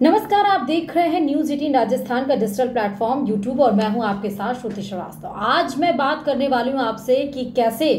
नमस्कार, आप देख रहे हैं न्यूज 18 राजस्थान का डिजिटल प्लेटफॉर्म यूट्यूब और मैं हूं आपके साथ श्रुति श्रीवास्तव। आज मैं बात करने वाली हूं आपसे कि कैसे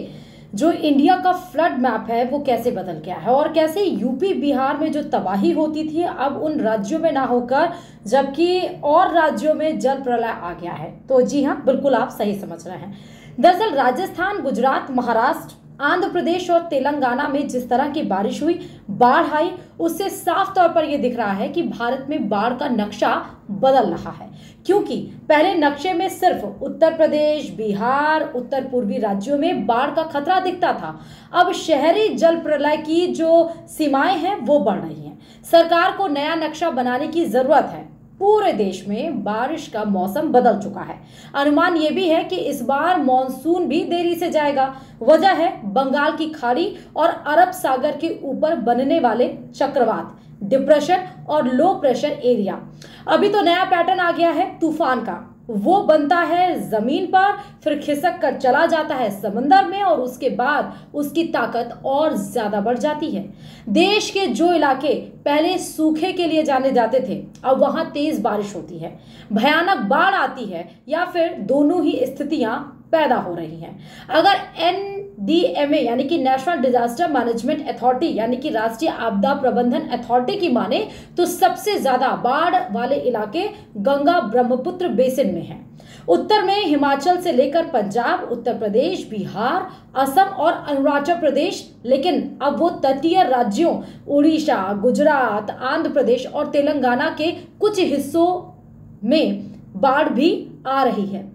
जो इंडिया का फ्लड मैप है वो कैसे बदल गया है और कैसे यूपी बिहार में जो तबाही होती थी अब उन राज्यों में ना होकर जबकि और राज्यों में जल प्रलय आ गया है। तो जी हाँ, बिल्कुल आप सही समझ रहे हैं। दरअसल राजस्थान, गुजरात, महाराष्ट्र, आंध्र प्रदेश और तेलंगाना में जिस तरह की बारिश हुई, बाढ़ आई, उससे साफ तौर पर यह दिख रहा है कि भारत में बाढ़ का नक्शा बदल रहा है। क्योंकि पहले नक्शे में सिर्फ उत्तर प्रदेश, बिहार, उत्तर पूर्वी राज्यों में बाढ़ का खतरा दिखता था। अब शहरी जल प्रलय की जो सीमाएं हैं वो बढ़ रही हैं। सरकार को नया नक्शा बनाने की जरूरत है। पूरे देश में बारिश का मौसम बदल चुका है। अनुमान यह भी है कि इस बार मॉनसून भी देरी से जाएगा। वजह है बंगाल की खाड़ी और अरब सागर के ऊपर बनने वाले चक्रवात, डिप्रेशन और लो प्रेशर एरिया। अभी तो नया पैटर्न आ गया है तूफान का। वो बनता है जमीन पर, फिर खिसक कर चला जाता है समंदर में और उसके बाद उसकी ताकत और ज्यादा बढ़ जाती है। देश के जो इलाके पहले सूखे के लिए जाने जाते थे, अब वहां तेज बारिश होती है, भयानक बाढ़ आती है या फिर दोनों ही स्थितियां पैदा हो रही हैं। अगर NDMA यानी कि नेशनल डिजास्टर मैनेजमेंट अथॉरिटी यानी कि राष्ट्रीय आपदा प्रबंधन अथॉरिटी की माने तो सबसे ज्यादा बाढ़ वाले इलाके गंगा ब्रह्मपुत्र बेसिन में हैं। उत्तर में हिमाचल से लेकर पंजाब, उत्तर प्रदेश, बिहार, असम और अरुणाचल प्रदेश, लेकिन अब वो तटीय राज्यों उड़ीसा, गुजरात, आंध्र प्रदेश और तेलंगाना के कुछ हिस्सों में बाढ़ भी आ रही है।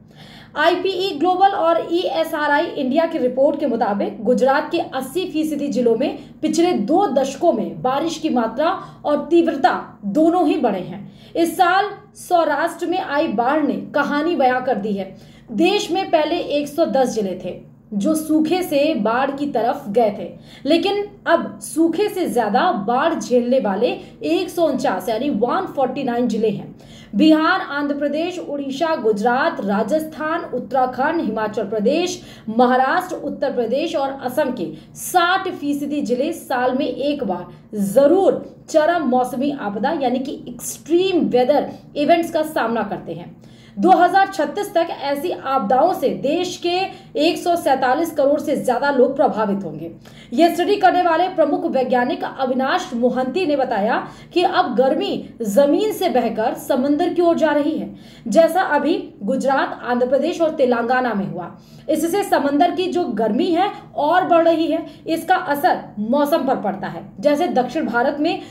IPE ग्लोबल और ESRI इंडिया की रिपोर्ट के मुताबिक गुजरात के 80% जिलों में पिछले 2 दशकों में बारिश की मात्रा और तीव्रता दोनों ही बढ़े हैं। इस साल सौराष्ट्र में आई बाढ़ ने कहानी बयां कर दी है। देश में पहले 110 जिले थे जो सूखे से बाढ़ की तरफ गए थे, लेकिन अब सूखे से ज्यादा बाढ़ झेलने वाले 149 यानी 149 जिले हैं। बिहार, आंध्र प्रदेश, उड़ीसा, गुजरात, राजस्थान, उत्तराखंड, हिमाचल प्रदेश, महाराष्ट्र, उत्तर प्रदेश और असम के 60% जिले साल में एक बार जरूर चरम मौसमी आपदा यानी कि एक्सट्रीम वेदर इवेंट्स का सामना करते हैं। 2036 तक ऐसी आपदाओं से देश के 147 करोड़ से ज्यादा लोग प्रभावित होंगे। यह स्टडी करने वाले प्रमुख वैज्ञानिक अविनाश मोहंती ने बताया कि अब गर्मी जमीन से बहकर समंदर की ओर जा रही है, जैसा अभी गुजरात, आंध्र प्रदेश और तेलंगाना में हुआ। इससे समंदर की जो गर्मी है और बढ़ रही है। इसका असर मौसम पर पड़ता है। जैसे दक्षिण भारत में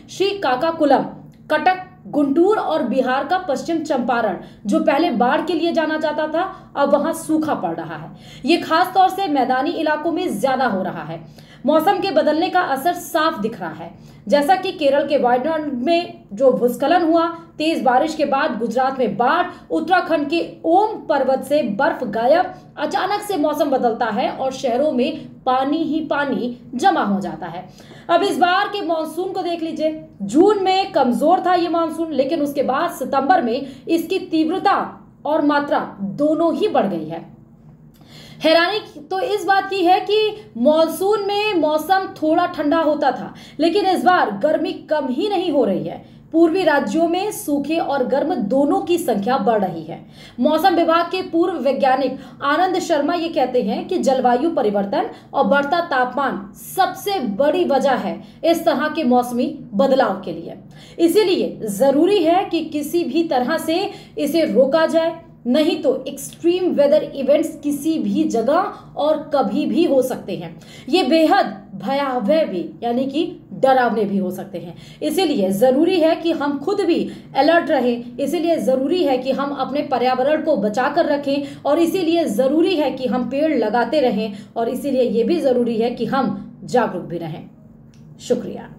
श्रीकाकुलम, कटक, गुंटूर और बिहार का पश्चिम चंपारण जो पहले बाढ़ के लिए जाना जाता था, अब वहां सूखा पड़ रहा है। ये खास तौर से मैदानी इलाकों में ज्यादा हो रहा है। मौसम के बदलने का असर साफ दिख रहा है, जैसा कि केरल के वायनाड में जो भूस्खलन हुआ, तेज बारिश के बाद गुजरात में बाढ़, उत्तराखंड के ओम पर्वत से बर्फ गायब, अचानक से मौसम बदलता है और शहरों में पानी ही पानी जमा हो जाता है। अब इस बार के मानसून को देख लीजिए। जून में कमजोर था ये मानसून, लेकिन उसके बाद सितंबर में इसकी तीव्रता और मात्रा दोनों ही बढ़ गई है। हैरानी तो इस बात की है कि मॉनसून में मौसम थोड़ा ठंडा होता था, लेकिन इस बार गर्मी कम ही नहीं हो रही है। पूर्वी राज्यों में सूखे और गर्म दोनों की संख्या बढ़ रही है। मौसम विभाग के पूर्व वैज्ञानिक आनंद शर्मा ये कहते हैं कि जलवायु परिवर्तन और बढ़ता तापमान सबसे बड़ी वजह है इस तरह के मौसमी बदलाव के लिए। इसीलिए जरूरी है कि किसी भी तरह से इसे रोका जाए, नहीं तो एक्सट्रीम वेदर इवेंट्स किसी भी जगह और कभी भी हो सकते हैं। ये बेहद भयावह भी यानी कि डरावने भी हो सकते हैं। इसीलिए जरूरी है कि हम खुद भी अलर्ट रहें। इसीलिए जरूरी है कि हम अपने पर्यावरण को बचा कर रखें और इसीलिए जरूरी है कि हम पेड़ लगाते रहें और इसीलिए ये भी जरूरी है कि हम जागरूक भी रहें। शुक्रिया।